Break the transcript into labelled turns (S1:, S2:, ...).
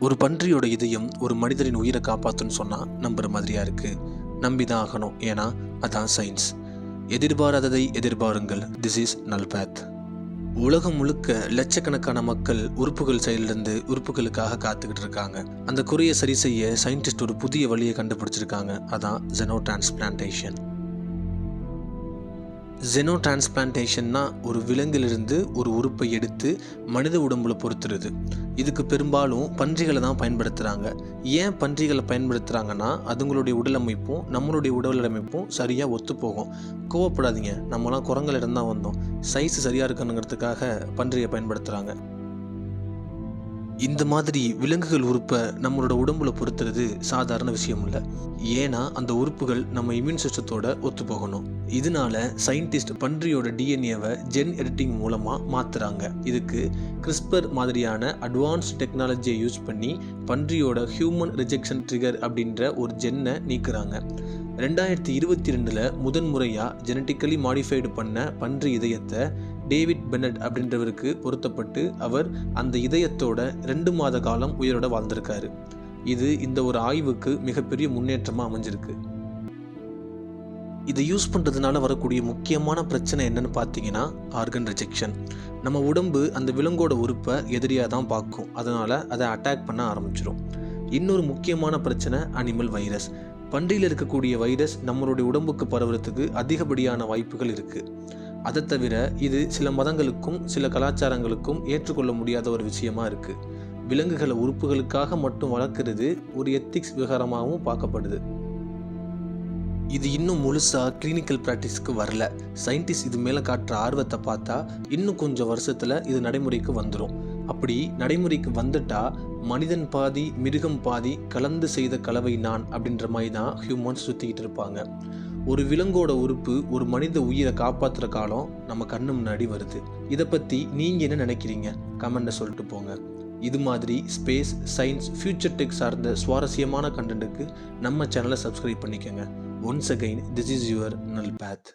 S1: ஒரு பன்றியோட இதயம் ஒரு மனிதரின் உயிரை காப்பாற்றுன்னு சொன்னால் நம்புற மாதிரியா இருக்கு. நம்பி தான் ஆகணும், ஏன்னா அதான் சயின்ஸ். எதிர்பாராததை எதிர்பாருங்கள். This is Nalpath. உலகம் முழுக்க லட்சக்கணக்கான மக்கள் உறுப்புகள் செயலிருந்து உறுப்புகளுக்காக காத்துக்கிட்டு இருக்காங்க. அந்த குறையை சரி செய்ய சயின்டிஸ்ட் ஒரு புதிய வழியை கண்டுபிடிச்சிருக்காங்க. அதான் ஜெனோ டிரான்ஸ்பிளான்டேஷன். ஜெனோ டிரான்ஸ்பிளான்டேஷன்னா ஒரு விலங்கிலிருந்து ஒரு உறுப்பை எடுத்து மனித உடம்புல பொறுத்துறது. இதுக்கு பெரும்பாலும் பன்றிகளை தான் பயன்படுத்துகிறாங்க. ஏன் பன்றிகளை பயன்படுத்துகிறாங்கன்னா, அதுங்களுடைய உடல் அமைப்பும் நம்மளுடைய உடல் அமைப்பும் சரியாக ஒத்து போகும். கோவப்படாதீங்க, நம்மலாம் குரங்களிடம் தான் வந்தோம். சைஸ் சரியாக இருக்கணுங்கிறதுக்காக பன்றியை பயன்படுத்துகிறாங்க. இந்த மாதிரி விலங்குகள் உறுப்பை நம்மளோட உடம்புல பொறுத்துறது சாதாரண விஷயம் இல்லை. ஏன்னா அந்த உறுப்புகள் நம்ம இம்யூன் சிஸ்டத்தோட ஒத்து போகணும். இதனால சயின்டிஸ்ட் பன்றியோட டிஎன்ஏவை ஜென் எடிட்டிங் மூலமாக மாற்றுறாங்க. இதுக்கு கிறிஸ்பர் மாதிரியான அட்வான்ஸ்ட் டெக்னாலஜியை யூஸ் பண்ணி பன்றியோட ஹியூமன் ரிஜெக்ஷன் ட்ரிகர் அப்படின்ற ஒரு ஜென்னை நீக்குறாங்க. 2022 முதன்முறையாக ஜெனட்டிக்கலி மாடிஃபைடு பண்ண பன்றி இதயத்தை டேவிட் பென்னட் அப்படின்றவருக்கு பொருத்தப்பட்டு அவர் அந்த இதயத்தோட 2 மாத காலம் உயிரோட வாழ்ந்திருக்காரு. இது இந்த ஒரு ஆய்வுக்கு மிகப்பெரிய முன்னேற்றமாக அமைஞ்சிருக்கு. இதை யூஸ் பண்ணுறதுனால வரக்கூடிய முக்கியமான பிரச்சனை என்னன்னு பார்த்தீங்கன்னா, ஆர்கன் ரிஜெக்ஷன். நம்ம உடம்பு அந்த விலங்கோட உறுப்பை எதிரியாக தான் பார்க்கும், அதனால் அதை அட்டாக் பண்ண ஆரம்பிச்சிடும். இன்னொரு முக்கியமான பிரச்சனை அனிமல் வைரஸ். பன்றியில் இருக்கக்கூடிய வைரஸ் நம்மளுடைய உடம்புக்கு பரவுறதுக்கு அதிகப்படியான வாய்ப்புகள் இருக்குது. அதை தவிர இது சில மதங்களுக்கும் சில கலாச்சாரங்களுக்கும் ஏற்றுக்கொள்ள முடியாத ஒரு விஷயமா இருக்குது. விலங்குகளை உறுப்புகளுக்காக மட்டும் வளர்க்குறது ஒரு எத்திக்ஸ் விவகாரமாகவும் பார்க்கப்படுது. இது இன்னும் முழுசாக கிளினிக்கல் ப்ராக்டிஸ்க்கு வரல. சயின்டிஸ்ட் இது மேலே காட்டுற ஆர்வத்தை பார்த்தா இன்னும் கொஞ்சம் வருஷத்தில் இது நடைமுறைக்கு வந்துடும். அப்படி நடைமுறைக்கு வந்துட்டா மனிதன் பாதி மிருகம் பாதி கலந்து செய்த கலவை நான் அப்படின்ற மாதிரி தான் ஹியூமன்ஸ் சுற்றிக்கிட்டு இருப்பாங்க. ஒரு விலங்கோட உறுப்பு ஒரு மனித உயிரை காப்பாற்றுற காலம் நம்ம கண்ணு முன்னாடி வருது. இதை பற்றி நீங்கள் என்ன நினைக்கிறீங்க? கமெண்ட்டை சொல்லிட்டு போங்க. இது மாதிரி ஸ்பேஸ், சயின்ஸ், ஃபியூச்சர் டெக் சார்ந்த சுவாரஸ்யமான கண்டென்ட்டுக்கு நம்ம சேனலை சப்ஸ்கிரைப் பண்ணிக்கோங்க. Once again, this is your நல்பாத்.